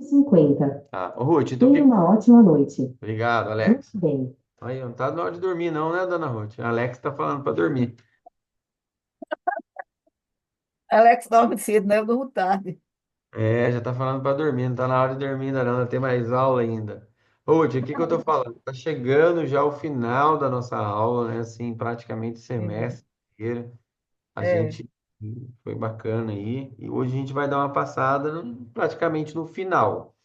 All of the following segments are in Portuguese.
50. Tá. Ô, Ruth, então Tenha uma ótima noite. Obrigado, Muito Alex. bem. Aí, não tá na hora de dormir não, né, dona Ruth? Alex tá falando para dormir. Alex dorme cedo, né? Eu durmo tarde. É, já tá falando para dormir, não tá na hora de dormir ainda não, tem mais aula ainda. Ruth, o que que eu tô falando? Tá chegando já o final da nossa aula, né? Assim, praticamente Sim. semestre inteiro. A É. gente foi bacana aí. E hoje a gente vai dar uma passada praticamente no final.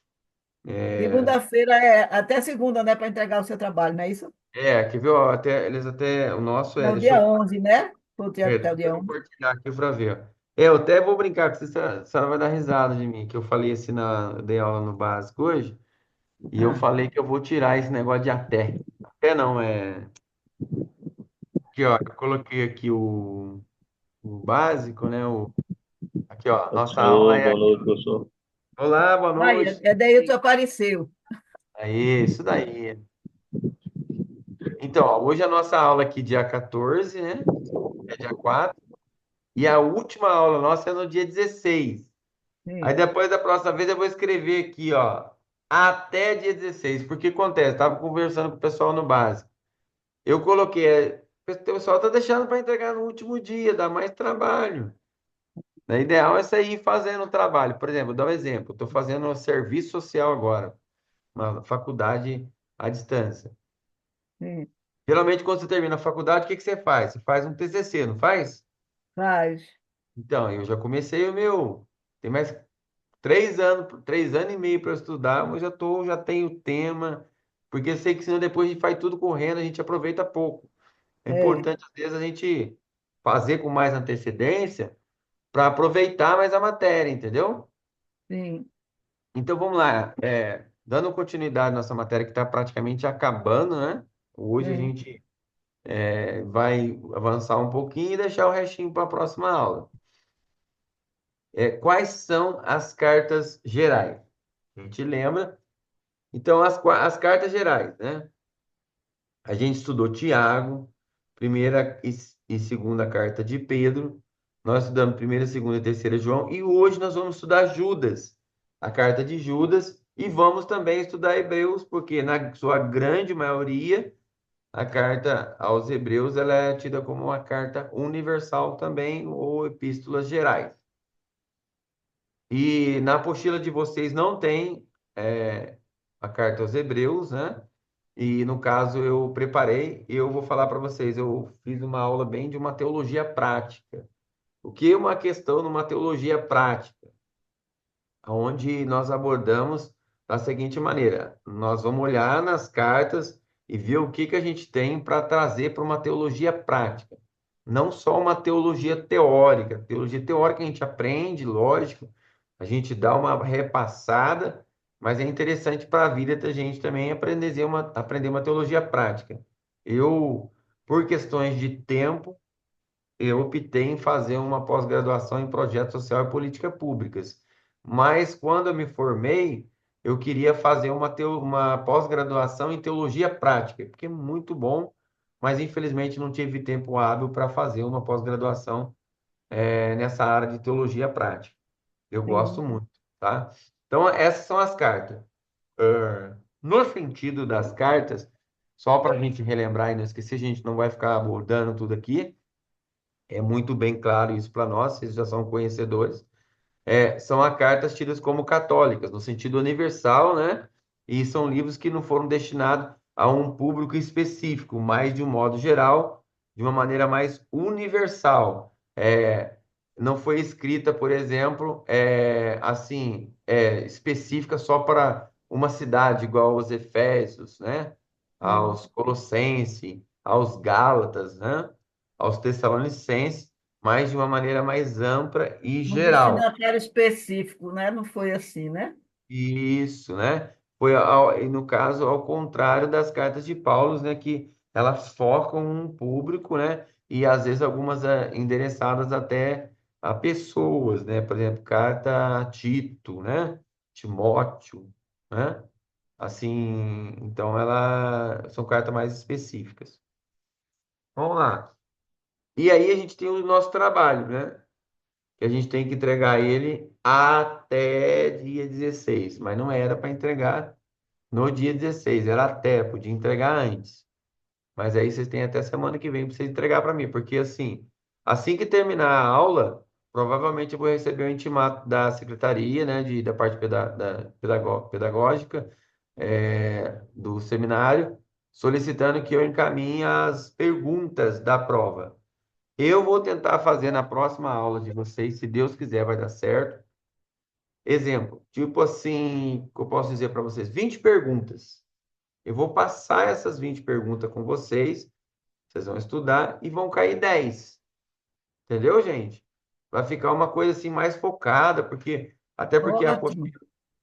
Segunda-feira é até segunda, né? Para entregar o seu trabalho, não é isso? Quer ver? Ó, eles até, o nosso Não, deixa dia eu 11, né? Foi até o deixa eu dia 11. compartilhar aqui para ver. Eu até vou brincar com você, a senhora vai dar risada de mim, que eu falei assim eu dei aula no básico hoje, e eu Ah, falei que eu vou tirar esse negócio de até. Até não, aqui, ó, eu coloquei aqui o básico, né? Aqui, ó, nossa aula Ô, é boa aqui. noite, professor. Olá, boa aí, noite. é daí tu apareceu. Aí, isso daí. Então, ó, hoje a nossa aula aqui, dia 14, né? É dia 4. E a última aula nossa é no dia 16. Aí Sim, depois da próxima vez eu vou escrever aqui, ó, até dia 16. Porque acontece, estava conversando com o pessoal no básico. Eu coloquei, o pessoal tá deixando para entregar no último dia, dá mais trabalho. O ideal é sair fazendo o trabalho. Por exemplo, vou dar um exemplo. Estou fazendo um serviço social agora, uma faculdade à distância. sim, Geralmente, quando você termina a faculdade, o que que você faz? Você faz um TCC, não faz? faz. Então, eu já comecei o meu. Tem mais 3 anos, 3 anos e meio para estudar, mas já tenho tema, porque eu sei que senão depois a gente faz tudo correndo, a gente aproveita pouco. É É, importante, às vezes, a gente fazer com mais antecedência para aproveitar mais a matéria, entendeu? sim, Então vamos lá, dando continuidade à nossa matéria que está praticamente acabando, né? Hoje a sim. gente vai avançar um pouquinho e deixar o restinho para a próxima aula. Quais são as cartas gerais? A gente lembra. Então, as cartas gerais, né? A gente estudou Tiago, primeira e segunda carta de Pedro. Nós estudamos primeira, segunda e terceira João. E hoje nós vamos estudar Judas, a carta de Judas. E vamos também estudar Hebreus, porque na sua grande maioria, a carta aos Hebreus ela é tida como uma carta universal também, ou epístolas gerais. E na apostila de vocês não tem a carta aos Hebreus, né? E no caso eu preparei e eu vou falar para vocês. Eu fiz uma aula bem de uma teologia prática. O que é uma questão numa teologia prática? Onde nós abordamos da seguinte maneira: nós vamos olhar nas cartas e ver o que que a gente tem para trazer para uma teologia prática, não só uma teologia teórica. Teologia teórica a gente aprende, lógico, a gente dá uma repassada, mas é interessante para a vida da gente também aprender uma teologia prática. Eu, por questões de tempo, eu optei em fazer uma pós-graduação em projeto social e políticas públicas. Mas quando eu me formei, eu queria fazer uma pós-graduação em teologia prática, porque é muito bom, mas infelizmente não tive tempo hábil para fazer uma pós-graduação nessa área de teologia prática. Eu gosto Sim. muito, tá? Então, essas são as cartas. No sentido das cartas, só para a gente relembrar e não esquecer, a gente não vai ficar abordando tudo aqui. É muito bem claro isso para nós, vocês já são conhecedores. São as cartas tidas como católicas, no sentido universal, né? E são livros que não foram destinados a um público específico, mas de um modo geral, de uma maneira mais universal. Não foi escrita, por exemplo, assim, específica só para uma cidade, igual aos Efésios, né? Sim. Aos Colossenses, aos Gálatas, né? Aos Tessalonicenses, mas de uma maneira mais ampla e Um geral. destinatário específico, né? Não foi assim, né? Isso, né? E no caso, ao contrário das cartas de Paulo, né? Que elas focam um público, né? E às vezes algumas endereçadas até a pessoas, né? Por exemplo, carta a Tito, né? Timóteo, né? Assim, então ela são cartas mais específicas. Vamos lá. E aí a gente tem o nosso trabalho, né? que a gente tem que entregar ele até dia 16, mas não era para entregar no dia 16, era até, podia entregar antes. Mas aí vocês têm até semana que vem para vocês entregar para mim, porque assim que terminar a aula, provavelmente eu vou receber o intimato da secretaria, né, da parte pedagógica, do seminário, solicitando que eu encaminhe as perguntas da prova. Eu vou tentar fazer na próxima aula de vocês, se Deus quiser, vai dar certo. Exemplo, tipo assim, que eu posso dizer para vocês, 20 perguntas. Eu vou passar essas 20 perguntas com vocês, vocês vão estudar e vão cair 10. Entendeu, gente? Vai ficar uma coisa assim mais focada, até porque Ótimo, a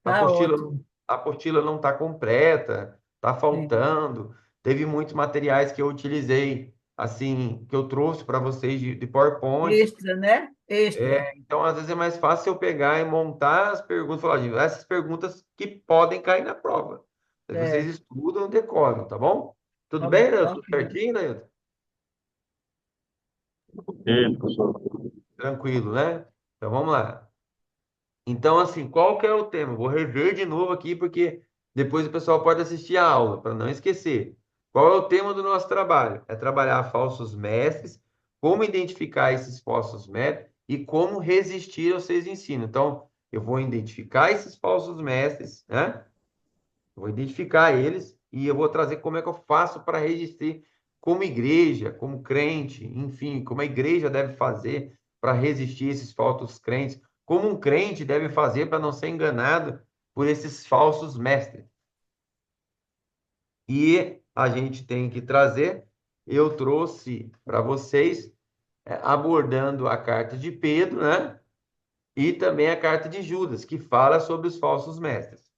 tá apostila, ótimo. a apostila não está completa, está Sim. faltando. Teve muitos materiais que eu utilizei, assim, que eu trouxe para vocês de PowerPoint. Extra, né? Extra. Então, às vezes é mais fácil eu pegar e montar as perguntas, falar, "Gente, essas perguntas que podem cair na prova. Aí vocês É, estudam, decoram, tá bom? Tudo tá bem, bom, Neilton? Tudo ok. certinho, Neilton? E, professor, Tranquilo, né? Então, vamos lá. Então, assim, qual que é o tema? Vou rever de novo aqui, porque depois o pessoal pode assistir a aula, para não esquecer. Qual é o tema do nosso trabalho? É trabalhar falsos mestres, como identificar esses falsos mestres e como resistir aos seus ensinos. Então, eu vou identificar esses falsos mestres, né? Eu vou identificar eles e eu vou trazer como é que eu faço para resistir como igreja, como crente, enfim, como a igreja deve fazer para resistir a esses falsos crentes, como um crente deve fazer para não ser enganado por esses falsos mestres. E a gente tem que trazer, eu trouxe para vocês, abordando a carta de Pedro, né? E também a carta de Judas, que fala sobre os falsos mestres.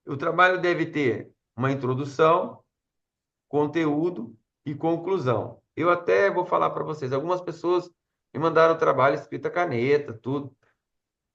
O trabalho deve ter uma introdução, conteúdo e conclusão. Eu até vou falar para vocês, algumas pessoas me mandaram trabalho escrito a caneta, tudo.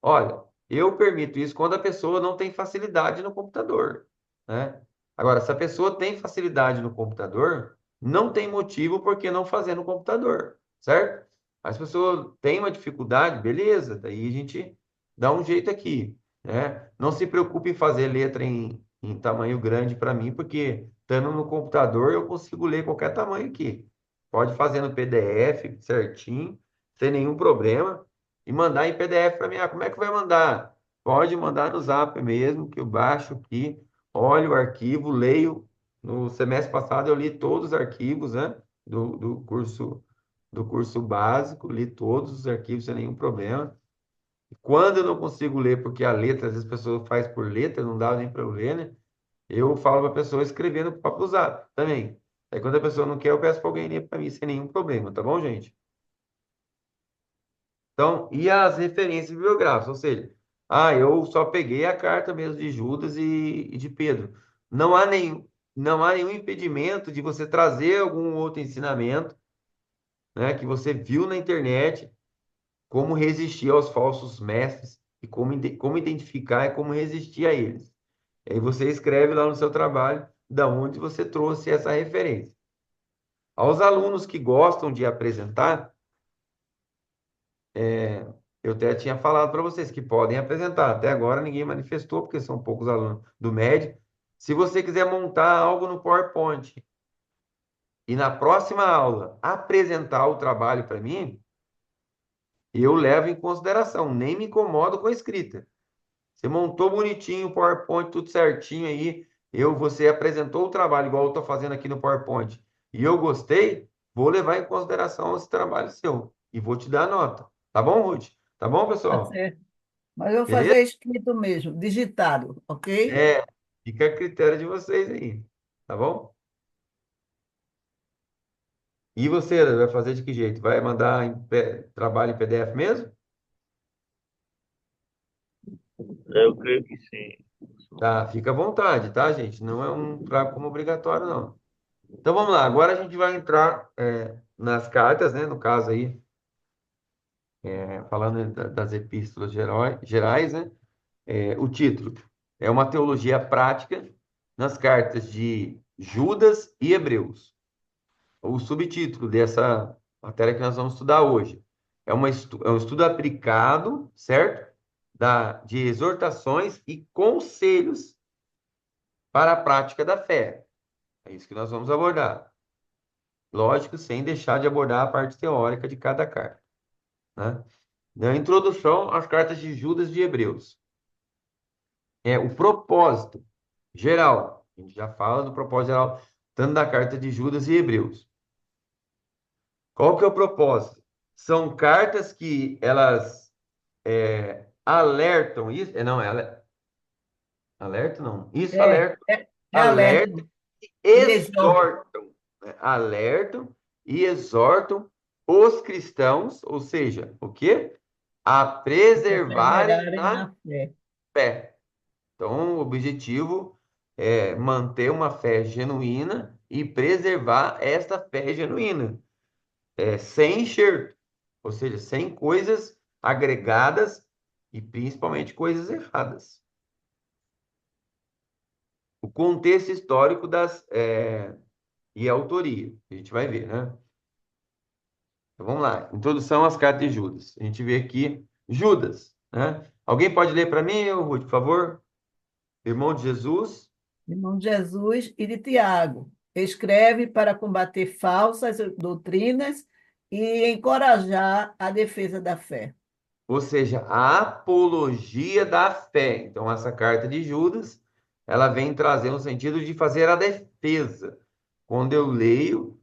Olha, eu permito isso quando a pessoa não tem facilidade no computador, né? Agora, se a pessoa tem facilidade no computador, não tem motivo por que não fazer no computador, certo? As pessoas têm uma dificuldade, beleza, daí a gente dá um jeito aqui, né? Não se preocupe em fazer letra em tamanho grande para mim, porque estando no computador eu consigo ler qualquer tamanho aqui. Pode fazer no PDF certinho, sem nenhum problema e mandar em PDF para mim. Ah, como é que vai mandar? Pode mandar no Zap mesmo, que eu baixo aqui, olho o arquivo, leio. No semestre passado eu li todos os arquivos, né, do curso básico, li todos os arquivos sem nenhum problema. Quando eu não consigo ler, porque a letra, às vezes a pessoa faz por letra, não dá nem para eu ler, né? Eu falo para a pessoa escrever no próprio Zap também. Aí quando a pessoa não quer, eu peço para alguém ler para mim sem nenhum problema, tá bom, gente? Então, e as referências bibliográficas, ou seja, eu só peguei a carta mesmo de Judas e de Pedro. Não há nenhum impedimento de você trazer algum outro ensinamento, né, que você viu na internet, como resistir aos falsos mestres e como identificar e como resistir a eles. E aí você escreve lá no seu trabalho da onde você trouxe essa referência. Aos alunos que gostam de apresentar, eu até tinha falado para vocês que podem apresentar. Até agora ninguém manifestou, porque são poucos alunos do médio. Se você quiser montar algo no PowerPoint e na próxima aula apresentar o trabalho para mim, eu levo em consideração, nem me incomodo com a escrita. Você montou bonitinho o PowerPoint, tudo certinho aí, você apresentou o trabalho igual eu estou fazendo aqui no PowerPoint, e eu gostei, vou levar em consideração esse trabalho seu e vou te dar nota. Tá bom, Ruth? Tá bom, Tá pessoal? certo. Mas eu vou Beleza? fazer escrito mesmo, digitado, ok? É, fica a critério de vocês aí, tá bom? E você, vai fazer de que jeito? Vai mandar trabalho em PDF mesmo? eu creio que sim, professor. Tá, fica à vontade, tá, gente? Não é um trabalho como obrigatório, não. Então vamos lá, agora a gente vai entrar nas cartas, né? No caso aí, falando das epístolas gerais, né? O título é uma teologia prática nas cartas de Judas e Hebreus. O subtítulo dessa matéria que nós vamos estudar hoje É um estudo aplicado, certo? De exortações e conselhos para a prática da fé. É isso que nós vamos abordar. Lógico, sem deixar de abordar a parte teórica de cada carta, né? Na introdução às cartas de Judas e de Hebreus. O propósito geral. A gente já fala do propósito geral, tanto da carta de Judas e Hebreus. Qual que é o propósito? São cartas que elas alertam isso. Não, alerta não. Isso É, alerta, é alerta. alerta e E exorta. exortam, né? Alertam e exortam os cristãos, ou seja, o quê? A preservarem Perseverarem na na fé. fé. Então, o objetivo é manter uma fé genuína e preservar esta fé genuína, sem enxerto, ou seja, sem coisas agregadas e principalmente coisas erradas. O contexto histórico e a autoria, a gente vai ver, né? Então, vamos lá. Introdução às cartas de Judas. A gente vê aqui Judas, né? Alguém pode ler para mim, Ruth, por favor? Irmão de Jesus. Irmão de Jesus e de Tiago. Escreve para combater falsas doutrinas e encorajar a defesa da fé. Ou seja, a apologia da fé. Então, essa carta de Judas, ela vem trazer um sentido de fazer a defesa. Quando eu leio,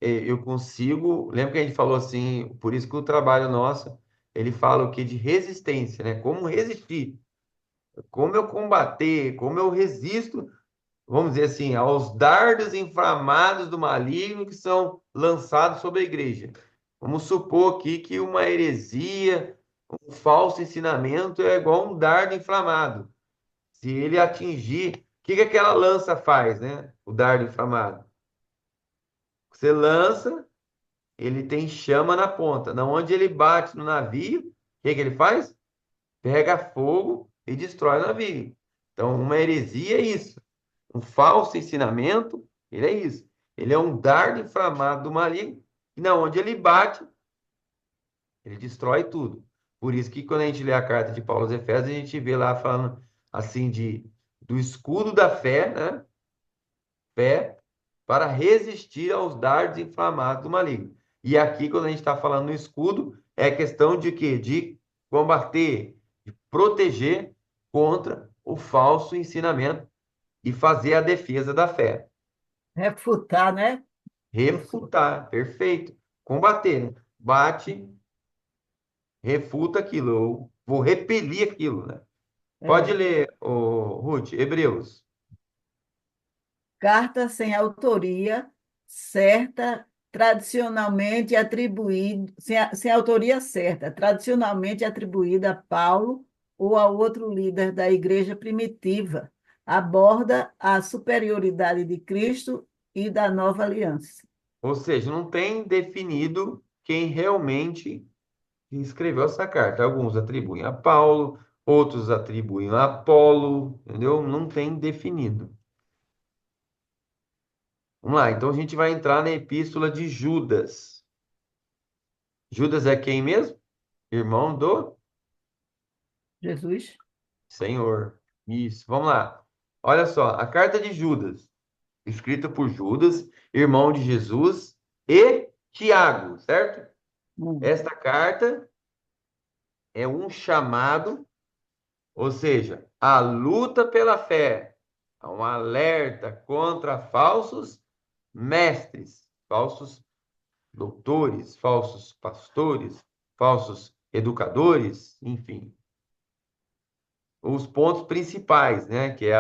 eu consigo. Lembra que a gente falou assim, por isso que o trabalho nosso, ele fala o que de resistência, né? Como resistir, como eu combater, como eu resisto, vamos dizer assim, aos dardos inflamados do maligno que são lançados sobre a igreja. Vamos supor aqui que uma heresia, um falso ensinamento é igual um dardo inflamado. Se ele atingir, o que que aquela lança faz, né? O dardo inflamado. Você lança, ele tem chama na ponta. Na onde ele bate no navio, o que que ele faz? Pega fogo e destrói o navio. Então, uma heresia é isso. Um falso ensinamento, ele é isso. Ele é um dardo inflamado do maligno, e na onde ele bate, ele destrói tudo. Por isso que quando a gente lê a carta de Paulo aos Efésios, a gente vê lá falando assim do escudo da fé, né? Fé para resistir aos dardos inflamados do maligno. E aqui, quando a gente está falando no escudo, é questão de quê? De combater, de proteger contra o falso ensinamento e fazer a defesa da fé. Refutar, né, professor? Refutar, perfeito. Combater, né? Bate, refuta aquilo. Eu vou repelir aquilo, né? Pode É. ler, Ruth, Hebreus. Carta sem autoria certa, tradicionalmente atribuída, sem autoria certa, tradicionalmente atribuída a Paulo ou a outro líder da igreja primitiva, aborda a superioridade de Cristo e da nova aliança. Ou seja, não tem definido quem realmente escreveu essa carta. Alguns atribuem a Paulo, outros atribuem a Apolo, entendeu? Não tem definido. Vamos lá, então a gente vai entrar na epístola de Judas. Judas é quem mesmo? Irmão do Jesus? Senhor. Isso, vamos lá. Olha só, a carta de Judas, escrita por Judas, irmão de Jesus e Tiago, certo? Hum. Esta carta é um chamado, ou seja, a luta pela fé, um alerta contra falsos mestres, falsos doutores, falsos pastores, falsos educadores, enfim. Os pontos principais, né? Que é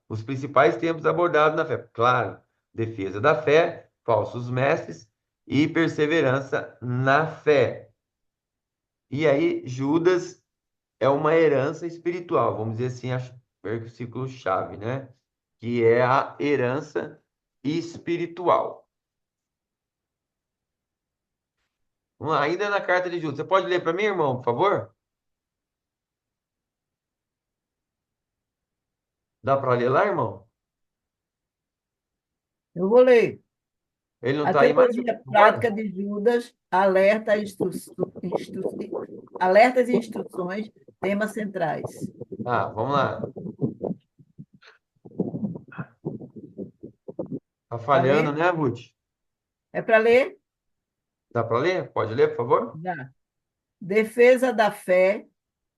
os principais temas abordados na fé. Claro, defesa da fé, falsos mestres e perseverança na fé. E aí, Judas é uma herança espiritual, vamos dizer assim, versículo-chave, né? Que é a herança espiritual. Vamos lá, ainda na carta de Judas. Você pode ler para mim, irmão, por favor? Dá para ler lá, irmão? Eu vou ler. Ele não A está aí mais? teologia prática de Judas alerta alertas e instruções, temas centrais. Ah, vamos lá. Tá Para falhando, ler? né, Ruth? É para ler? Dá para ler? Pode ler, por favor? Já. Defesa da fé,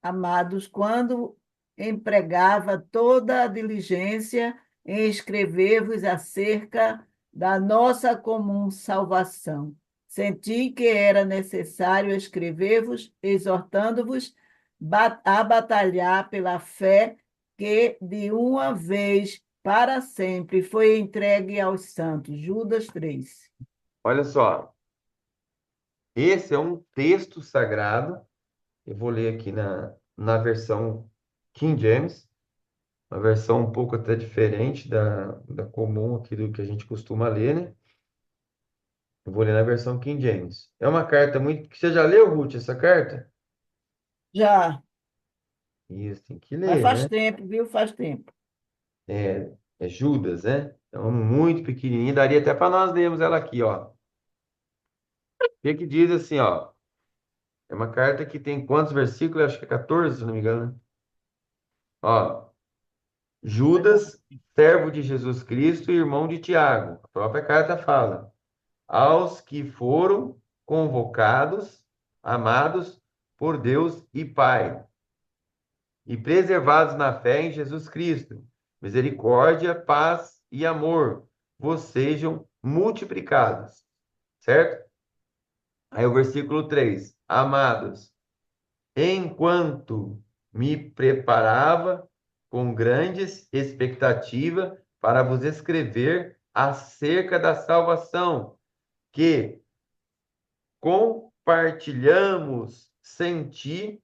amados, quando empregava toda a diligência em escrever-vos acerca da nossa comum salvação. Senti que era necessário escrever-vos, exortando-vos a batalhar pela fé que de uma vez para sempre foi entregue aos santos. Judas 3. Olha só. Esse é um texto sagrado. Eu vou ler aqui na versão King James, uma versão um pouco até diferente da comum aqui do que a gente costuma ler, né? Eu vou ler na versão King James. É uma carta muito. Você já leu, Ruth, essa carta? Já, Isso, tem que mas ler, faz né? tempo, viu? Faz tempo. É Judas, né? Então, muito pequenininha, daria até para nós lermos ela aqui, ó. O que que diz assim, ó? É uma carta que tem quantos versículos? Acho que é 14, se não me engano, né? Ó, Judas, servo de Jesus Cristo e irmão de Tiago. A própria carta fala: aos que foram convocados, amados por Deus e Pai, e preservados na fé em Jesus Cristo. Misericórdia, paz e amor vos sejam multiplicados. Certo? Aí o versículo 3: amados, enquanto me preparava com grandes expectativa para vos escrever acerca da salvação que compartilhamos, senti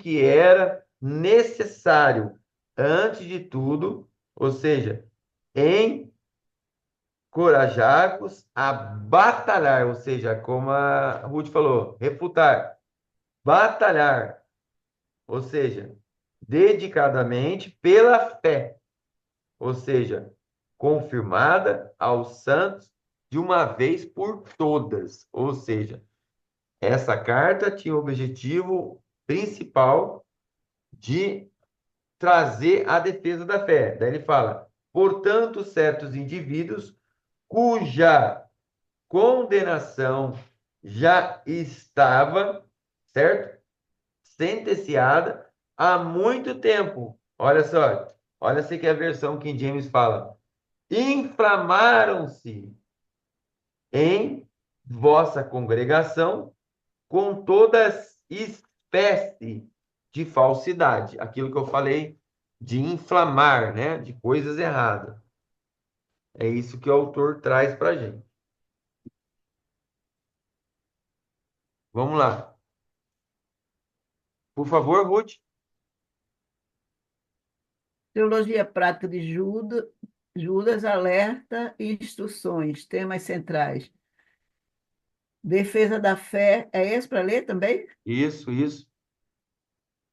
que era necessário, antes de tudo, ou seja, encorajar-vos a batalhar, ou seja, como a Ruth falou, refutar, batalhar, ou seja, dedicadamente pela fé, ou seja, confirmada aos santos de uma vez por todas. Ou seja, essa carta tinha o objetivo principal de trazer a defesa da fé. Daí ele fala: portanto, certos indivíduos cuja condenação já estava, certo? Sentenciada há muito tempo. Olha se que a versão King James fala: inflamaram-se em vossa congregação com toda espécie de falsidade. Aquilo que eu falei de inflamar, né? De coisas erradas. É isso que o autor traz para a gente. Vamos lá. Por favor, Ruth. Teologia prática de Judas, alerta e instruções, temas centrais. Defesa da fé, é esse para ler também? Isso, isso.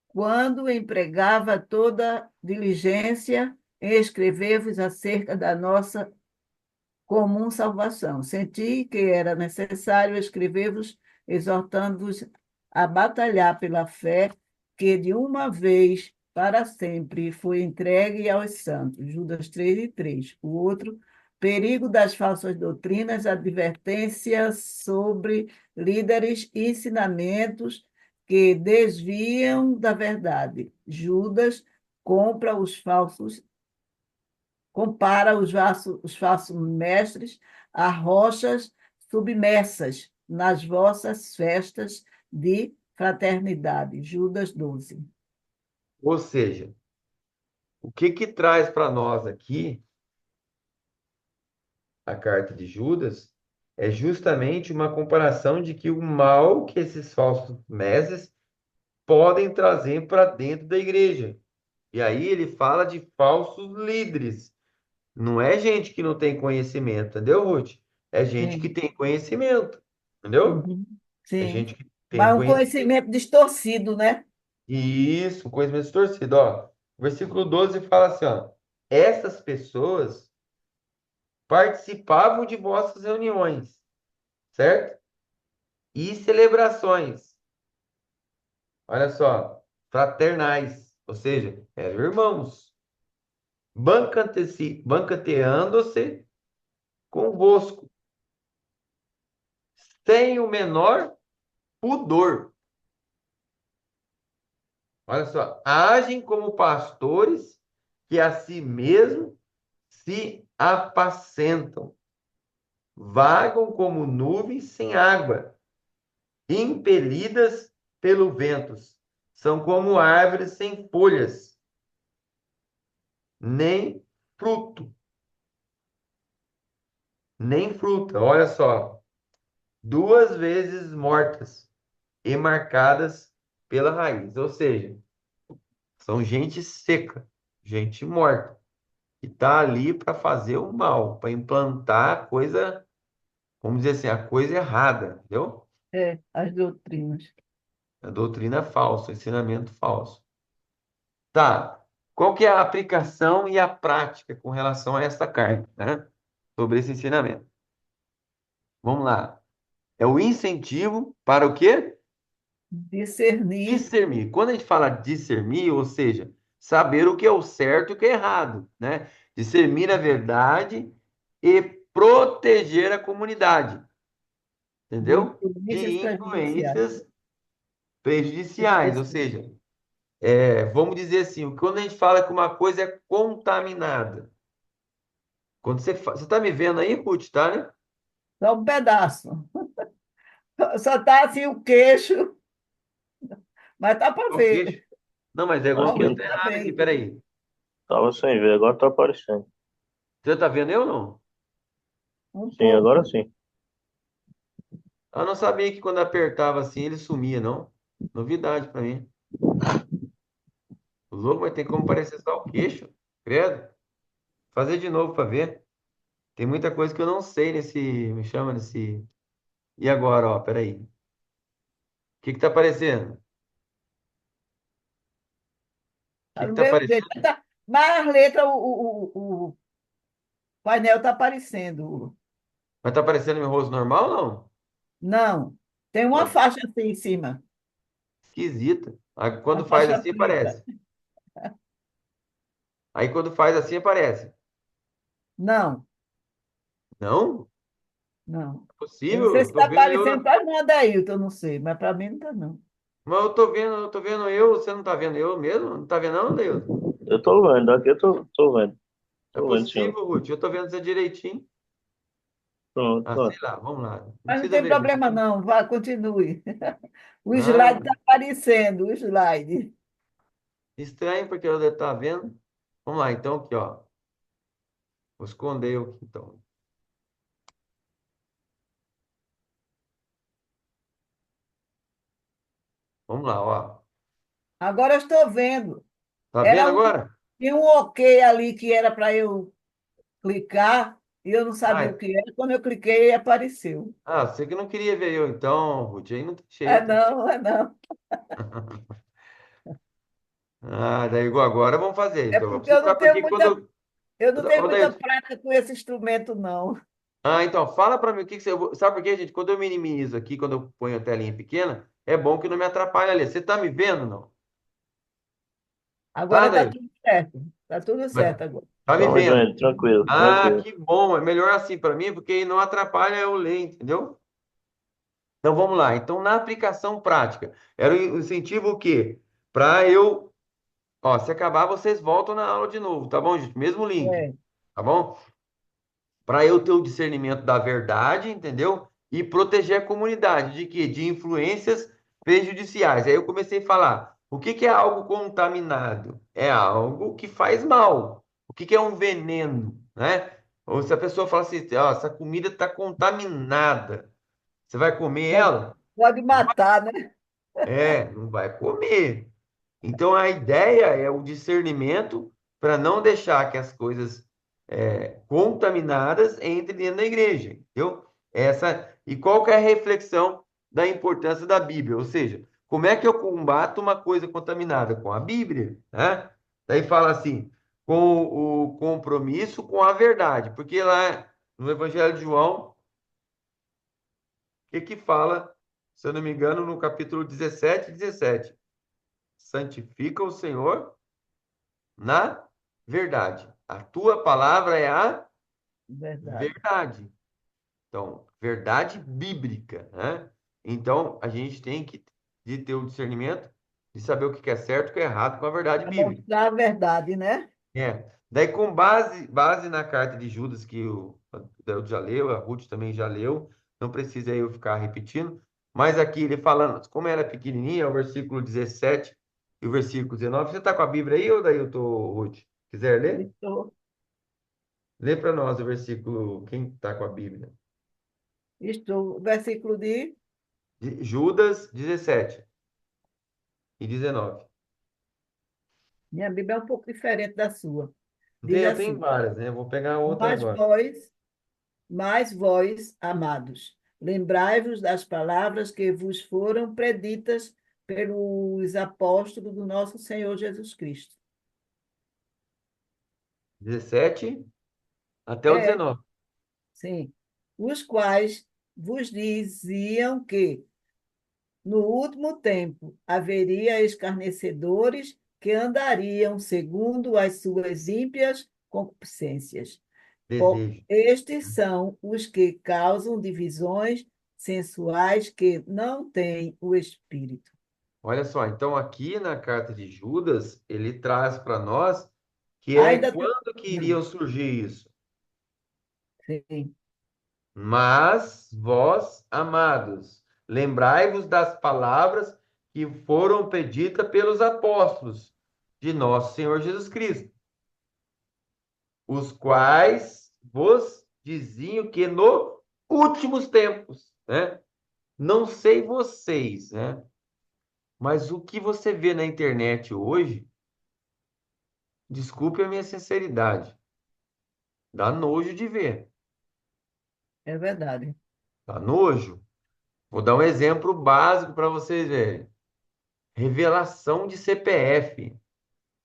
Quando empregava toda diligência em escrever-vos acerca da nossa comum salvação. Senti que era necessário escrever-vos, exortando-vos a batalhar pela fé que de uma vez para sempre foi entregue aos santos. Judas 3:3. O outro, perigo das falsas doutrinas, advertência sobre líderes e ensinamentos que desviam da verdade. Judas compra os falsos compara os falsos mestres a rochas submersas nas vossas festas de fraternidade. Judas 12. Ou seja, o que que traz para nós aqui a carta de Judas é justamente uma comparação de que o mal que esses falsos mestres podem trazer para dentro da igreja. E aí ele fala de falsos líderes. Não é gente que não tem conhecimento, entendeu, Ruth? É gente que Sim. tem conhecimento, entendeu? Uhum. É Sim. gente que tem Mas um conhecimento. conhecimento distorcido, né? Isso, conhecimento distorcido, ó. O versículo 12 fala assim, ó. Essas pessoas participavam de vossas reuniões, certo? E celebrações, olha só, fraternais, ou seja, eram irmãos, banqueteando-se convosco, sem o menor pudor. Olha só, agem como pastores que a si mesmo se apacentam, vagam como nuvens sem água, impelidas pelo ventos, são como árvores sem folhas, nem fruto, nem fruta. Olha só, duas vezes mortas e marcadas pela raiz, ou seja, são gente seca, gente morta, que está ali para fazer o mal, para implantar a coisa, vamos dizer assim, a coisa errada, entendeu? As doutrinas. A doutrina falsa, o ensinamento falso. Tá. Qual que é a aplicação e a prática com relação a essa carta, né? Sobre esse ensinamento. Vamos lá. É o incentivo para o quê? Discernir. Discernir. Quando a gente fala discernir, ou seja, saber o que é o certo e o que é errado, né? Discernir a verdade e proteger a comunidade, De entendeu? influências De prejudiciais. influências prejudiciais, ou seja, vamos dizer assim, quando a gente fala que uma coisa é contaminada, quando você está me vendo aí, Ruth, tá, né? Só um pedaço. Só está assim o queixo, mas tá para O queixo. ver. Não, mas é O igual que eu ouvido tô Aqui, errado aqui, também. peraí. tava sem ver, agora tá aparecendo. Você tá vendo eu ou não? Um Sim, agora pouco. sim. Eu não sabia que quando apertava assim ele sumia, não. Novidade para mim. O louco vai ter como parecer só o queixo. Credo. Fazer de novo para ver. Tem muita coisa que eu não sei nesse. Me chama nesse. E agora, ó, peraí. O que que tá aparecendo? O que Tá que do tá mesmo jeito. aparecendo? Mas as letras, o painel está aparecendo. Mas tá aparecendo meu rosto normal ou não? Não, tem uma Ué, faixa assim em cima, esquisita. Aí, a quando faz faixa assim, preta. aparece. Aí quando faz assim, aparece. Não, Não? não. É Eu não sei possível? se Eu tô está vendo eu aparecendo na... para o Adailton, eu não sei, mas para mim não está, não. Mas eu tô vendo eu, você não tá vendo eu mesmo? Não tá vendo não, Deus? Eu tô vendo, aqui eu tô vendo. É Tô vendo, senhor. possível, Ruth. Eu tô vendo você direitinho. Pronto, Ah, sei pronto. lá, vamos lá. Não Mas não precisa tem ver, não. problema, não. Vá, continue. O slide Ah, está aparecendo, o slide. estranho porque eu devo estar vendo. Vamos lá, então, aqui, ó. Vou esconder eu aqui, então. Vamos lá, ó. Agora eu estou vendo. Tá vendo Era um, agora? tinha um OK ali que era para eu clicar e eu não sabia o Ah, que era. Quando eu cliquei, apareceu. você que não queria ver eu, então, Ruth. Aí não tem É jeito. não, é não. Ah, daí igual agora vamos fazer. É Então, porque eu não tenho porque muita, quando... eu não tenho Ô, muita Daí, prática com esse instrumento, não. então, fala para mim o que que você. Sabe por quê, gente? Quando eu minimizo aqui, quando eu ponho a telinha pequena, é bom que não me atrapalhe ali. Você tá me vendo, não? Agora Tá, está daí? tudo certo. Está tudo Mas certo agora. tá me Estamos vendo? vendo, tranquilo, Ah, tranquilo. que bom. É melhor assim para mim, porque aí não atrapalha eu ler, entendeu? Então vamos lá. Então, na aplicação prática, era o incentivo o quê? Para eu. Ó, se acabar, vocês voltam na aula de novo, tá bom, gente? Mesmo link, É. tá bom? Para eu ter o discernimento da verdade, entendeu? E proteger a comunidade de quê? De influências prejudiciais. Aí eu comecei a falar, o que que é algo contaminado? É algo que faz mal. O que que é um veneno, né? Ou se a pessoa fala assim, ó, essa comida está contaminada, você vai comer Pode, ela? pode matar, né? Não vai comer. Então, a ideia é o discernimento para não deixar que as coisas contaminadas entrem dentro da igreja, entendeu? E qual que é a reflexão da importância da Bíblia? Ou seja, como é que eu combato uma coisa contaminada? Com a Bíblia, né? Daí fala assim, com o compromisso com a verdade, porque lá no Evangelho de João, que fala, se eu não me engano, no capítulo 17, 17. Santifica o Senhor na verdade. A tua palavra é a Verdade. verdade. Então, verdade bíblica, né? Então, a gente tem que de ter o discernimento de saber o que é certo, o que é errado com a verdade Para bíblica. mostrar a verdade, né? Daí, com base na carta de Judas, que eu já leu, a Ruth também já leu, não precisa eu ficar repetindo, mas aqui ele falando, como ela é pequenininha, é o versículo 17 e o versículo 19. Você está com a Bíblia aí ou daí eu tô, Ruth? Quiser ler? Estou, Lê para nós o versículo, quem está com a Bíblia? versículo Judas 17 e 19. minha Bíblia é um pouco diferente da sua. Diz Eu tenho assim: várias, né? Vou pegar outra Mas agora. vós, mas vós, amados, lembrai-vos das palavras que vos foram preditas pelos apóstolos do nosso Senhor Jesus Cristo. 17 até o É, 19. sim. Os quais vos diziam que, no último tempo, haveria escarnecedores que andariam segundo as suas ímpias concupiscências. Desejo. Estes são os que causam divisões sensuais que não têm o espírito. Olha só, então aqui na carta de Judas, ele traz para nós que é Ainda tem. quando que iriam surgir isso. Sim, Mas vós, amados, lembrai-vos das palavras que foram pedidas pelos apóstolos de nosso Senhor Jesus Cristo, os quais vos diziam que no últimos tempos, né? Não sei vocês, né? Mas o que você vê na internet hoje, desculpe a minha sinceridade, dá nojo de ver. é verdade. Dá nojo. Vou dar um exemplo básico para vocês verem. Revelação de CPF.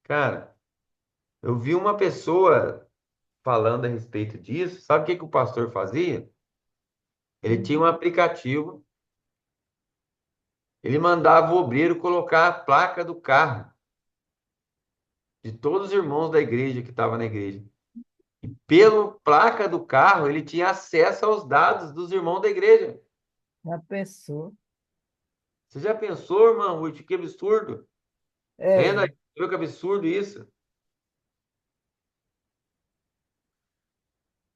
Cara, eu vi uma pessoa falando a respeito disso. Sabe o que que o pastor fazia? Ele tinha um aplicativo, ele mandava o obreiro colocar a placa do carro de todos os irmãos da igreja que estavam na igreja. E pela placa do carro, ele tinha acesso aos dados dos irmãos da igreja. Já pensou? Você já pensou, irmão? Ruth, que absurdo. É, Você viu que absurdo isso?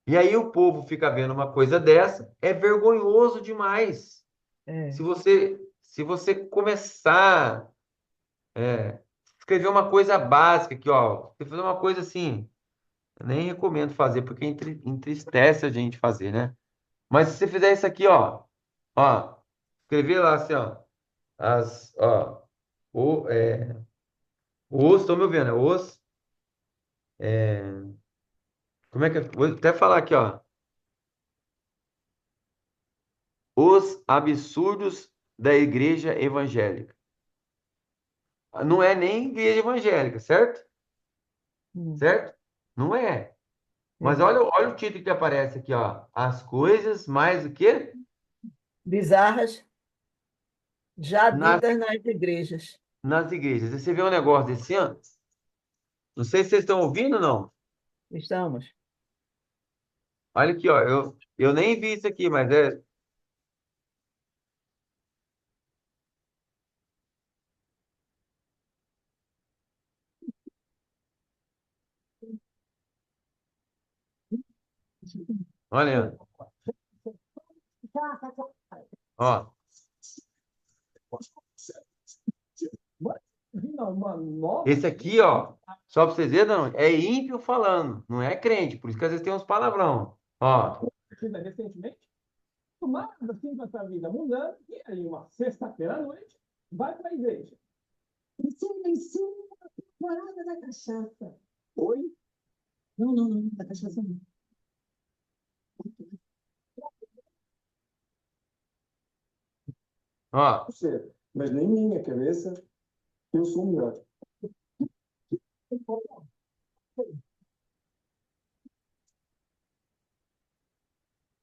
E aí o povo fica vendo uma coisa dessa, é vergonhoso demais. é, Se você começar escrever uma coisa básica aqui, ó, você fazer uma coisa assim, eu nem recomendo fazer porque entristece a gente fazer, né? Mas se você fizer isso aqui, ó, escrever lá assim, ó, o, é, os, estão me ouvindo, como é que, vou até falar aqui, ó, os absurdos da igreja evangélica. Não é nem igreja evangélica, certo? hum, Certo? Não é. Mas é. olha o título que aparece aqui, ó. As coisas mais o quê? Bizarras, já Nas, ditas nas igrejas. nas igrejas. E você vê um negócio desse ano? Não sei se vocês estão ouvindo ou não. Estamos. Olha aqui, ó. Eu nem vi isso aqui, mas é. Olha, ó. Esse aqui, ó. Só para vocês verem, não. É ímpio falando, não é crente. Por isso que às vezes tem uns palavrão. Ó. Recentemente, tomada assim com essa vida mundana, e aí uma sexta-feira à noite, vai para a igreja. Ensina a temporada da cachaça. Oi? Não, não, não, da cachaça não. Ó. Você, mas nem minha cabeça, eu sou melhor.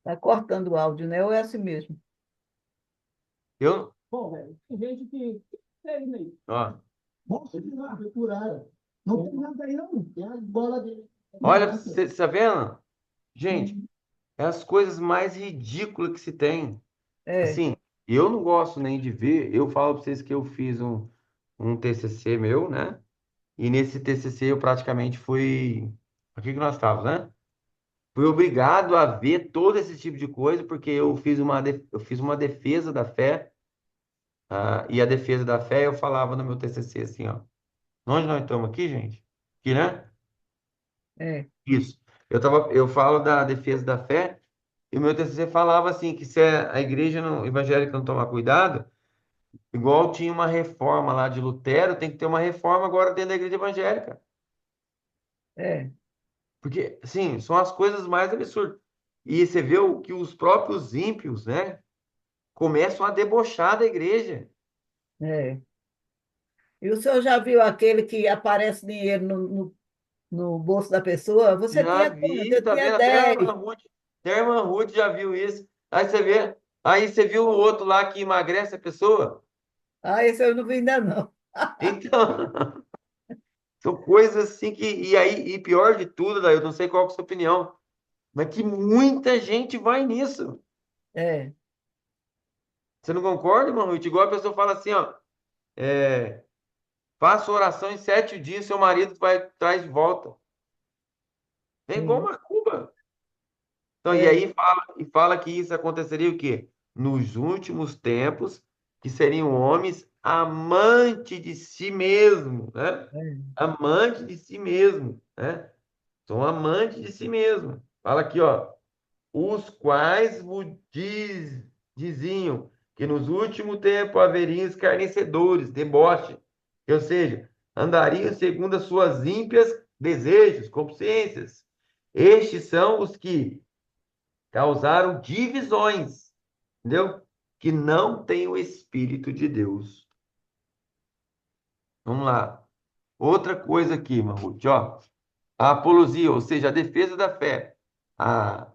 Está cortando o áudio, né? Ou é assim mesmo? Eu, Bom, velho, tem gente que tem aí. ó, Nossa, que lá, procuraram. Não tem nada aí, não. Tem a bola dele. olha, você tá vendo? Gente, Uhum. é as coisas mais ridículas que se tem. É, Assim, eu não gosto nem de ver. Eu falo para vocês que eu fiz um TCC meu, né? E nesse TCC eu praticamente fui. Aqui que nós estávamos, né? Fui obrigado a ver todo esse tipo de coisa, porque eu fiz uma defesa da fé. E a defesa da fé eu falava no meu TCC assim, ó. Onde nós estamos aqui, gente? Aqui, né? é, Isso. Eu falo da defesa da fé, e o meu TCC falava assim, que se a igreja evangélica não tomar cuidado, igual tinha uma reforma lá de Lutero, tem que ter uma reforma agora dentro da igreja evangélica. é, Porque, sim, são as coisas mais absurdas. E você vê o que os próprios ímpios, né, começam a debochar da igreja. é. E o senhor já viu aquele que aparece dinheiro no bolso da pessoa? Você Já tinha quanto? vi, Eu tá tinha vendo? dez. Até a irmã Ruth já viu isso. Aí você viu o outro lá que emagrece a pessoa? Ah, esse eu não vi ainda não. Então, são coisas assim que. E pior de tudo, daí eu não sei qual que é a sua opinião, mas que muita gente vai nisso. É, Você não concorda, irmão Ruth? Igual a pessoa fala assim, ó. Faça oração em 7 dias, seu marido vai traz de volta. É igual sim, macumba. Então, e é, aí fala que isso aconteceria o quê? Nos últimos tempos, que seriam homens amantes de si mesmo, né? é. Amante de si mesmo, né? São amantes de si mesmo. Fala aqui, ó. Os quais diziam que nos últimos tempos haveriam escarnecedores, deboche, ou seja, andariam segundo as suas ímpias desejos, consciências. Estes são os que causaram divisões, entendeu? Que não têm o Espírito de Deus. Vamos lá. Outra coisa aqui, Mahmoud, ó. A apologia, ou seja, a defesa da fé. A,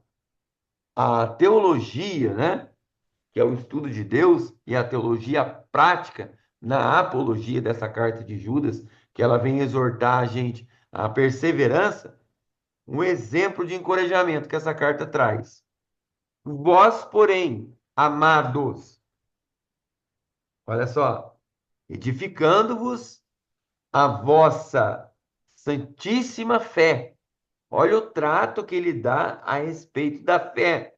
a teologia, né? Que é o estudo de Deus, e a teologia prática na apologia dessa carta de Judas, que ela vem exortar a gente à perseverança, um exemplo de encorajamento que essa carta traz. Vós, porém, amados, olha só, edificando-vos a vossa santíssima fé. Olha o trato que ele dá a respeito da fé.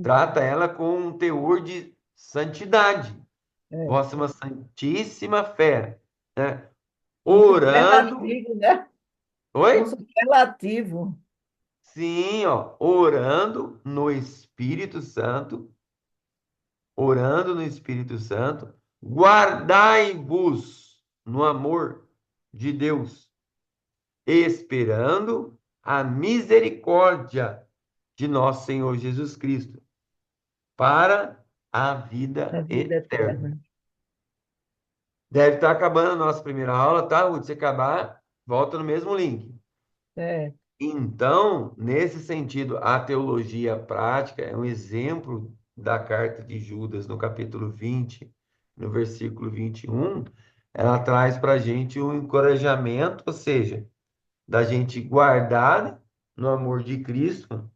Trata ela com um teor de santidade. É. Vossa santíssima fé, né? Um Orando, superlativo, né? Um oi? superlativo. Sim, ó, orando no Espírito Santo, guardai-vos no amor de Deus, esperando a misericórdia de nosso Senhor Jesus Cristo para a Da vida vida eterna. eterna. Deve estar acabando a nossa primeira aula, tá, Ruth? Se acabar, volta no mesmo link. É, Então, nesse sentido, a teologia prática é um exemplo da carta de Judas, no capítulo 20, no versículo 21. Ela traz para a gente um encorajamento, ou seja, da gente guardar no amor de Cristo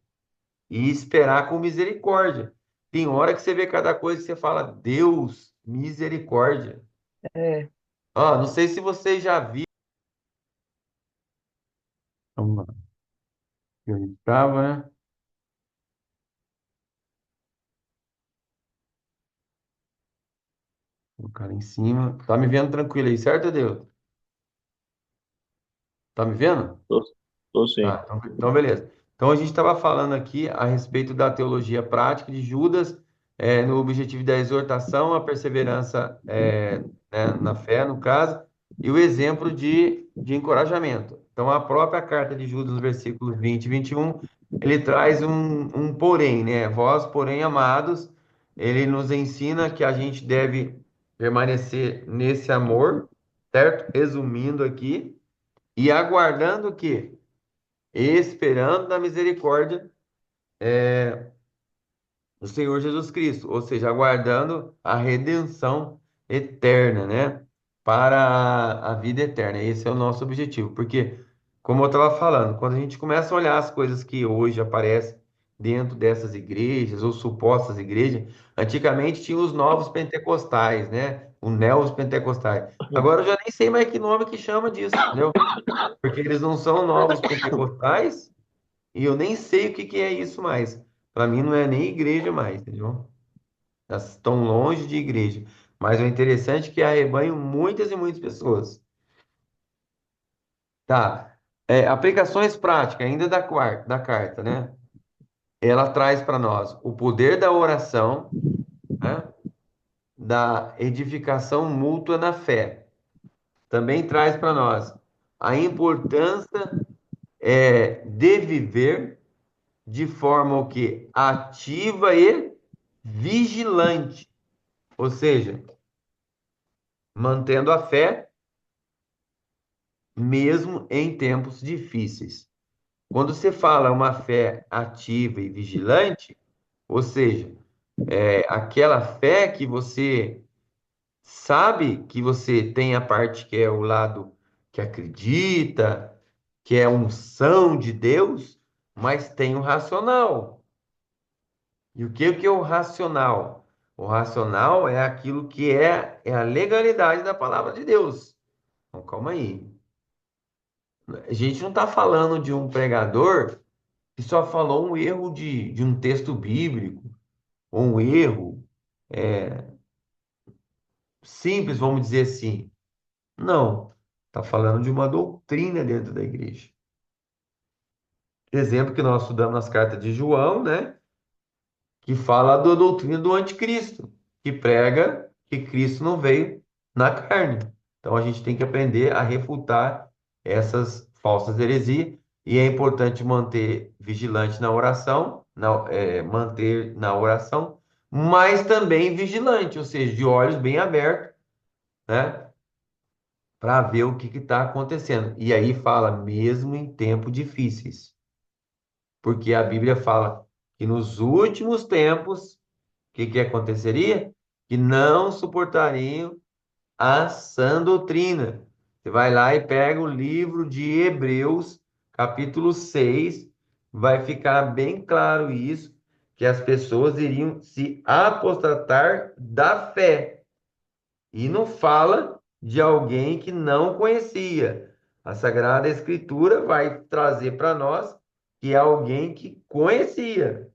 e esperar com misericórdia. Tem hora que você vê cada coisa que você fala, Deus, misericórdia. é. Ó, não sei se você já viu. Vamos lá. Eu estava, né? Colocar em cima. Tá me vendo tranquilo aí, certo, Deus? Tá me vendo? Tô, tô sim. Tá, então beleza. Então a gente estava falando aqui a respeito da teologia prática de Judas, no objetivo da exortação, a perseverança né, na fé, no caso, e o exemplo de encorajamento. Então a própria carta de Judas, no versículo 20 e 21, ele traz um porém, né? Vós, porém, amados, ele nos ensina que a gente deve permanecer nesse amor, certo? Resumindo aqui, e aguardando o quê? Esperando da misericórdia do Senhor Jesus Cristo, ou seja, aguardando a redenção eterna, né? Para a vida eterna. Esse é o nosso objetivo, porque, como eu estava falando, quando a gente começa a olhar as coisas que hoje aparecem dentro dessas igrejas, ou supostas igrejas, antigamente tinha os novos pentecostais, né? Os neos pentecostais. Agora eu já nem sei mais que nome que chama disso, entendeu? Porque eles não são novos pentecostais, e eu nem sei o que que é isso mais. Para mim não é nem igreja mais, entendeu? Elas estão longe de igreja. Mas o interessante é que arrebanham muitas e muitas pessoas. Tá. Aplicações práticas, ainda da carta, né? Ela traz para nós o poder da oração, né? Da edificação mútua na fé. Também traz para nós a importância de viver de forma o quê? Ativa e vigilante. Ou seja, mantendo a fé mesmo em tempos difíceis. Quando você fala uma fé ativa e vigilante, ou seja, aquela fé que você sabe que você tem a parte que é o lado que acredita, que é a unção de Deus, mas tem o racional. E o que é o racional? O racional é aquilo que é a legalidade da palavra de Deus. Então, calma aí. A gente não está falando de um pregador que só falou um erro de um texto bíblico, ou um erro simples, vamos dizer assim. Não. Está falando de uma doutrina dentro da igreja. Exemplo que nós estudamos nas cartas de João, né? Que fala da doutrina do anticristo, que prega que Cristo não veio na carne. Então a gente tem que aprender a refutar essas falsas heresias e é importante manter vigilante na oração, manter na oração, mas também vigilante, ou seja, de olhos bem abertos, né, para ver o que está acontecendo. E aí fala, mesmo em tempos difíceis, porque a Bíblia fala que nos últimos tempos que aconteceria? Que não suportariam a sã doutrina. Você vai lá e pega o livro de Hebreus, capítulo 6, vai ficar bem claro isso, que as pessoas iriam se apostatar da fé. E não fala de alguém que não conhecia. A Sagrada Escritura vai trazer para nós que é alguém que conhecia,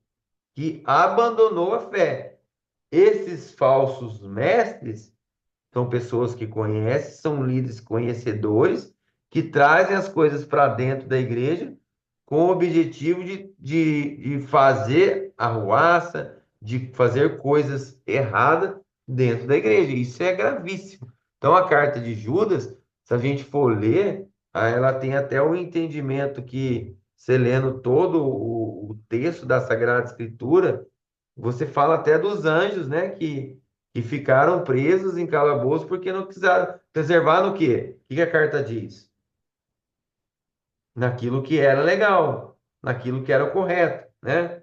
que abandonou a fé. Esses falsos mestres são pessoas que conhecem, são líderes conhecedores, que trazem as coisas para dentro da igreja com o objetivo de fazer arruaça, de fazer coisas erradas dentro da igreja. Isso é gravíssimo. Então, a carta de Judas, se a gente for ler, ela tem até o entendimento que, você lendo todo o texto da Sagrada Escritura, você fala até dos anjos, né? Que ficaram presos em calabouço porque não quiseram preservar no quê? O que a carta diz? Naquilo que era legal, naquilo que era o correto, né?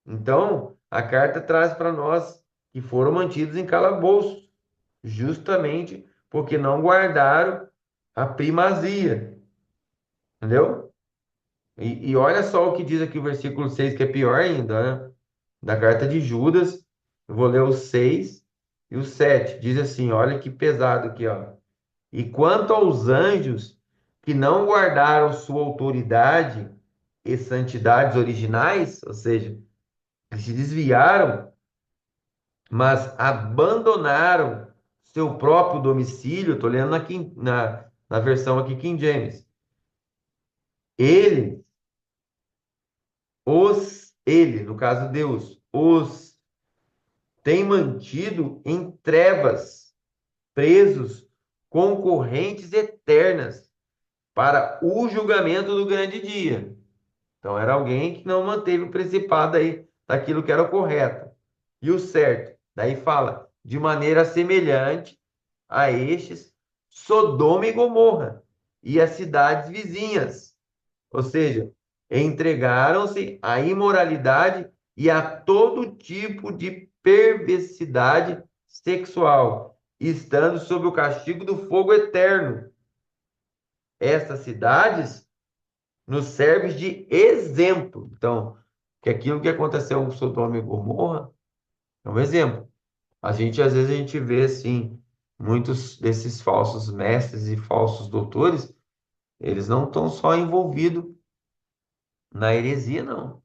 Então, a carta traz para nós que foram mantidos em calabouço, justamente porque não guardaram a primazia, entendeu? E olha só o que diz aqui o versículo 6, que é pior ainda, né? Da carta de Judas, eu vou ler o 6 e o 7. Diz assim, olha que pesado aqui, ó. E quanto aos anjos que não guardaram sua autoridade e santidades originais, ou seja, que se desviaram, mas abandonaram seu próprio domicílio, estou lendo na versão aqui King James. Ele, no caso Deus, os tem mantido em trevas, presos, concorrentes eternas para o julgamento do grande dia. Então, era alguém que não manteve o principado aí daquilo que era o correto e o certo. Daí fala, de maneira semelhante a estes, Sodoma e Gomorra e as cidades vizinhas. Ou seja, entregaram-se à imoralidade e a todo tipo de perversidade sexual, estando sob o castigo do fogo eterno. Estas cidades nos servem de exemplo. Então, que aquilo que aconteceu com Sodoma e Gomorra é um exemplo. Às vezes a gente vê assim, muitos desses falsos mestres e falsos doutores, eles não estão só envolvidos na heresia, não.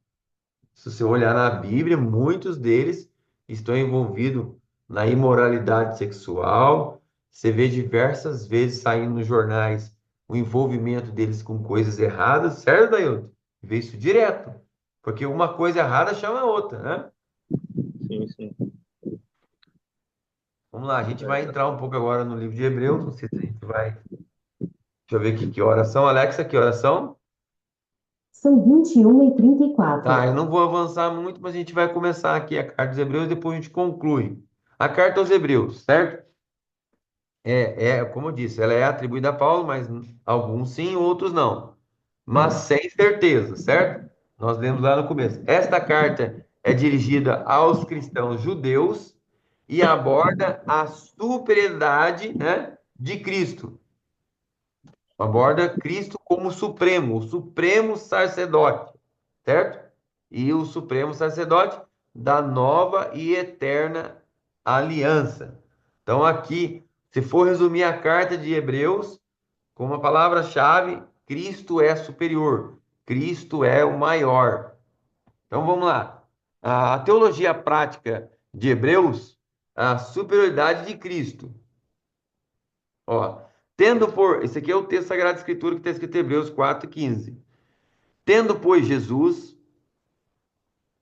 Se você olhar na Bíblia, muitos deles estão envolvidos na imoralidade sexual. Você vê diversas vezes saindo nos jornais o envolvimento deles com coisas erradas, certo, Dailton? Vê isso direto. Porque uma coisa errada chama a outra, né? Sim, sim. Vamos lá, a gente vai entrar um pouco agora no livro de Hebreus. Não sei se a gente vai. Deixa eu ver aqui que oração. Alexa, que oração? São 21h34. Tá, eu não vou avançar muito, mas a gente vai começar aqui a carta dos Hebreus e depois a gente conclui. A carta aos Hebreus, certo? Como eu disse, ela é atribuída a Paulo, mas alguns sim, outros não. Mas sem certeza, certo? Nós lemos lá no começo. Esta carta é dirigida aos cristãos judeus e aborda a superioridade, né, de Cristo. Aborda Cristo como Supremo, o Supremo Sacerdote, certo? E o Supremo Sacerdote da nova e eterna aliança. Então, aqui, se for resumir a carta de Hebreus, com uma palavra-chave, Cristo é superior, Cristo é o maior. Então, vamos lá. A teologia prática de Hebreus, a superioridade de Cristo. Ó, esse aqui é o texto Sagrado Escritura que está escrito em Hebreus 4:15. Tendo, pois, Jesus,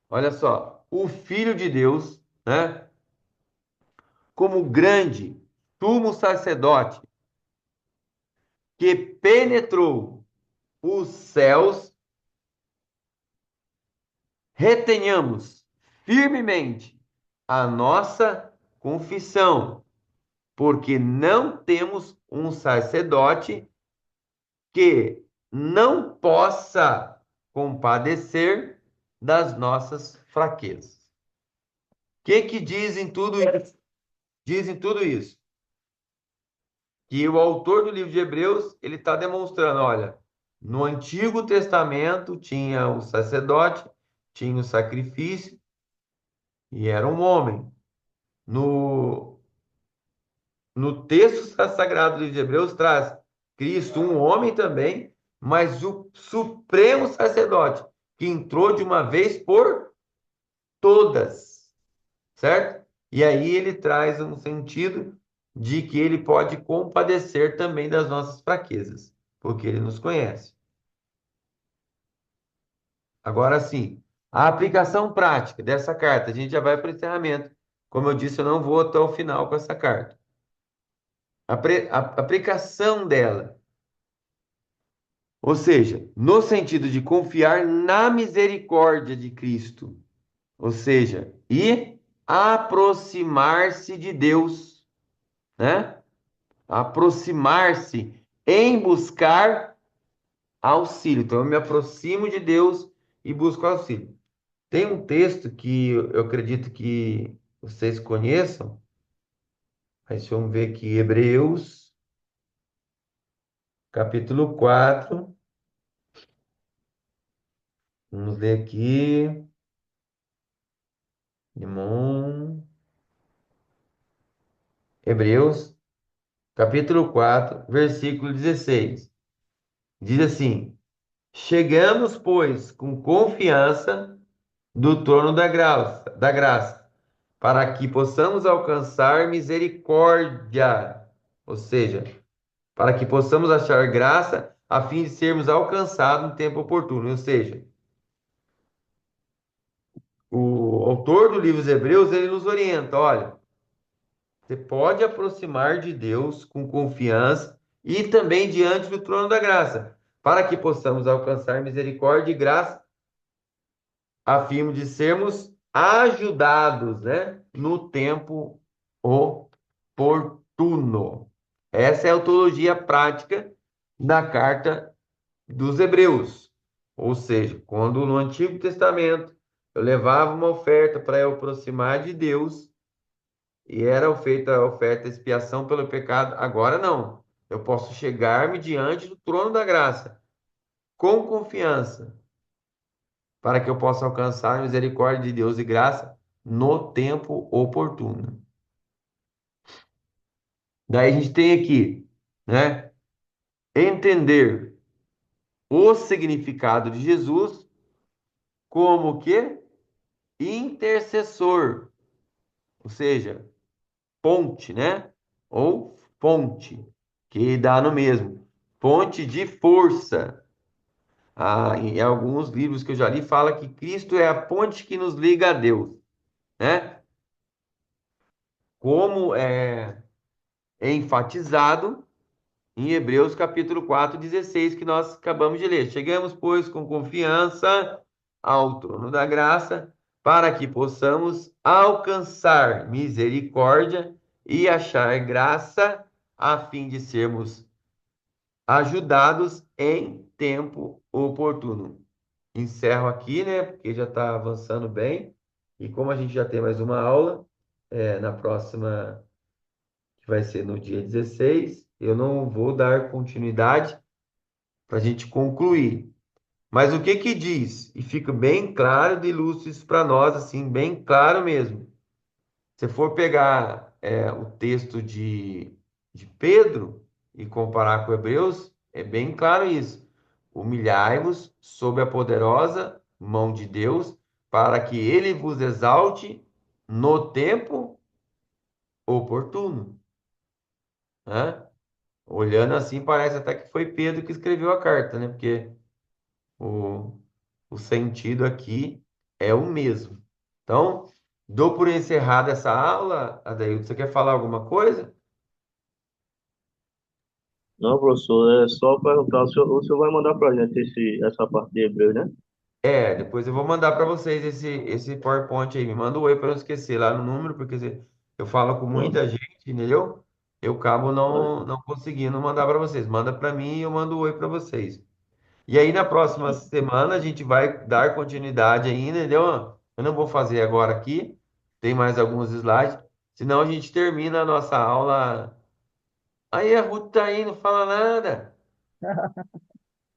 olha só, o Filho de Deus, né, como grande sumo sacerdote que penetrou os céus, retenhamos firmemente a nossa confissão, porque não temos um sacerdote que não possa compadecer das nossas fraquezas. O que dizem tudo isso? Dizem tudo isso. Que o autor do livro de Hebreus, ele está demonstrando, olha, no Antigo Testamento tinha o sacerdote, tinha o sacrifício, e era um homem. No texto sagrado do livro de Hebreus traz Cristo, um homem também, mas o supremo sacerdote, que entrou de uma vez por todas, certo? E aí ele traz um sentido de que ele pode compadecer também das nossas fraquezas, porque ele nos conhece. Agora sim, a aplicação prática dessa carta, a gente já vai para o encerramento. Como eu disse, eu não vou até o final com essa carta. A aplicação dela, ou seja, no sentido de confiar na misericórdia de Cristo, ou seja, e aproximar-se de Deus, né? Aproximar-se em buscar auxílio. Então, eu me aproximo de Deus e busco auxílio. Tem um texto que eu acredito que vocês conheçam, mas vamos ver aqui, Hebreus, capítulo 4. Vamos ler aqui. Limão. Hebreus, capítulo 4, versículo 16. Diz assim: chegamos, pois, com confiança do trono da graça, para que possamos alcançar misericórdia, ou seja, para que possamos achar graça a fim de sermos alcançados no tempo oportuno. Ou seja, o autor do livro dos Hebreus, ele nos orienta, olha, você pode aproximar de Deus com confiança e também diante do trono da graça, para que possamos alcançar misericórdia e graça, a fim de sermos ajudados, né, no tempo oportuno. Essa é a teologia prática da carta dos Hebreus. Ou seja, quando no Antigo Testamento Eu levava uma oferta para eu aproximar de Deus e era feita a oferta de expiação pelo pecado. Agora não. Eu posso chegar-me diante do trono da graça com confiança para que eu possa alcançar a misericórdia de Deus e graça no tempo oportuno. Daí a gente tem aqui, né? Entender o significado de Jesus como que intercessor, ou seja, ponte, né? Ou fonte, que dá no mesmo. Fonte de força. Em alguns livros que eu já li, fala que Cristo é a ponte que nos liga a Deus, né? Como é enfatizado em Hebreus capítulo 4:16 que nós acabamos de ler. Chegamos, pois, com confiança ao trono da graça, para que possamos alcançar misericórdia e achar graça, a fim de sermos ajudados em tempo oportuno. Encerro aqui, né? Porque já está avançando bem. E como a gente já tem mais uma aula, na próxima que vai ser no dia 16. Eu não vou dar continuidade para a gente concluir. Mas o que que diz? E fica bem claro, de ilustro isso para nós, assim, bem claro mesmo. Se for pegar o texto de Pedro e comparar com Hebreus, é bem claro isso. Humilhai-vos sob a poderosa mão de Deus, para que ele vos exalte no tempo oportuno. Né? Olhando assim, parece até que foi Pedro que escreveu a carta, né? Porque o, o sentido aqui é o mesmo. Então, dou por encerrada essa aula. Adaildo, você quer falar alguma coisa? Não, professor, é só perguntar, o senhor vai mandar pra gente essa parte de Hebreus, né? Depois eu vou mandar para vocês esse PowerPoint aí. Me manda o oi para não esquecer lá no número, porque eu falo com Pronto, muita gente, entendeu? Eu acabo pode. não conseguindo mandar para vocês. Manda para mim e eu mando o oi para vocês. E aí, na próxima semana, a gente vai dar continuidade ainda, entendeu? Eu não vou fazer agora aqui, tem mais alguns slides, senão a gente termina a nossa aula. Aí a Ruth tá aí, não fala nada.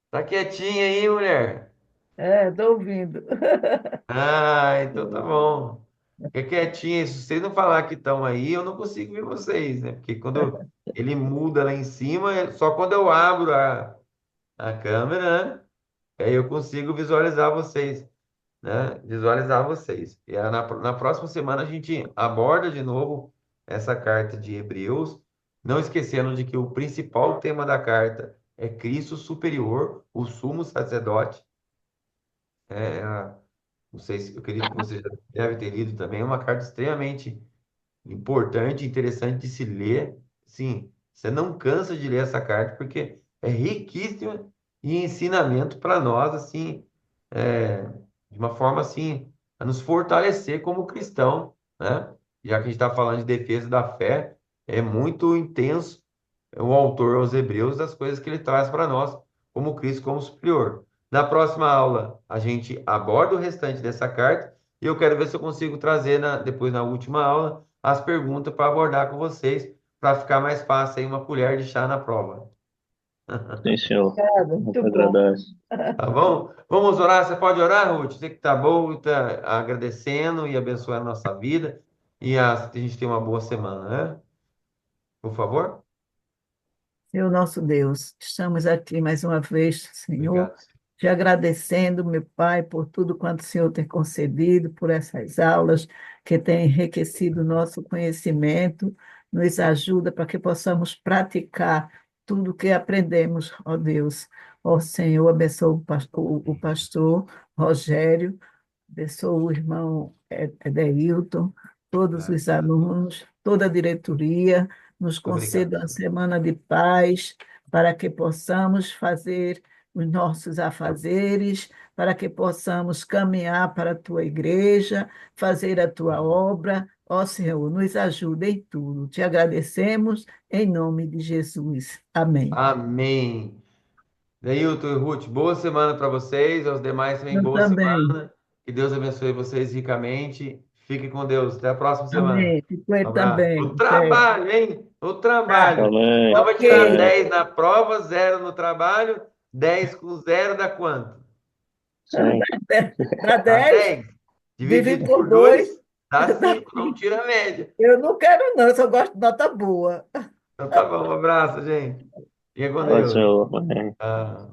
Tá quietinha aí, mulher. Estou ouvindo. Então tá bom. Fica quietinha. Se vocês não falar que estão aí, eu não consigo ver vocês, né? Porque quando ele muda lá em cima, só quando eu abro a câmera, né? Aí eu consigo visualizar vocês. Né? Visualizar vocês. E na próxima semana a gente aborda de novo essa carta de Hebreus, não esquecendo de que o principal tema da carta é Cristo superior, o sumo sacerdote. Não sei se eu acredito que você já deve ter lido também, é uma carta extremamente importante, interessante de se ler. Sim, você não cansa de ler essa carta porque é riquíssima em ensinamento para nós, assim, é, de uma forma assim, a nos fortalecer como cristão, né? Já que a gente está falando de defesa da fé, é muito intenso o autor aos Hebreus das coisas que ele traz para nós, como Cristo como superior. Na próxima aula, a gente aborda o restante dessa carta e eu quero ver se eu consigo trazer depois na última aula as perguntas para abordar com vocês, para ficar mais fácil aí uma colher de chá na prova. Sim, senhor. Obrigada, Muito muito bom. agradece. Tá bom? Vamos orar? Você pode orar, Ruth? Você que tá bom, tá agradecendo e abençoando a nossa vida e a gente tem uma boa semana, né? Por favor? Senhor nosso Deus, estamos aqui mais uma vez, Senhor, Obrigado. te agradecendo, meu Pai, por tudo quanto o Senhor tem concedido, por essas aulas que têm enriquecido o nosso conhecimento, nos ajuda para que possamos praticar tudo o que aprendemos, ó Deus. Ó Senhor, abençoa o pastor Rogério, abençoa o irmão Edeilton, todos Obrigado. os alunos, toda a diretoria, nos Muito obrigado, conceda uma Senhor. semana de paz, para que possamos fazer os nossos afazeres, para que possamos caminhar para a tua igreja, fazer a tua obra. Ó Senhor, nos ajude em tudo. Te agradecemos em nome de Jesus. Amém. Amém. Neilton e Ruth, boa semana para vocês. Aos demais também, Eu boa também. semana. Que Deus abençoe vocês ricamente. Fique com Deus. Até a próxima semana. Amém. Fico Um ele abraço. também. No Até. trabalho, hein? No Tá. trabalho. Amém. Então vai tirar Ok. 10 na prova, 0 no trabalho. 10 com 0 dá quanto? 100. Dá Dá 10, 10. dividido Dividido por por 2 2, dá dá 5. Não 5. tira a média. Eu não quero, não, eu só gosto de nota boa. Então tá bom. Um abraço, gente. Fica com Pode Deus. ser. Amém. Ah,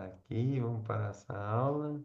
aqui, vamos para essa aula.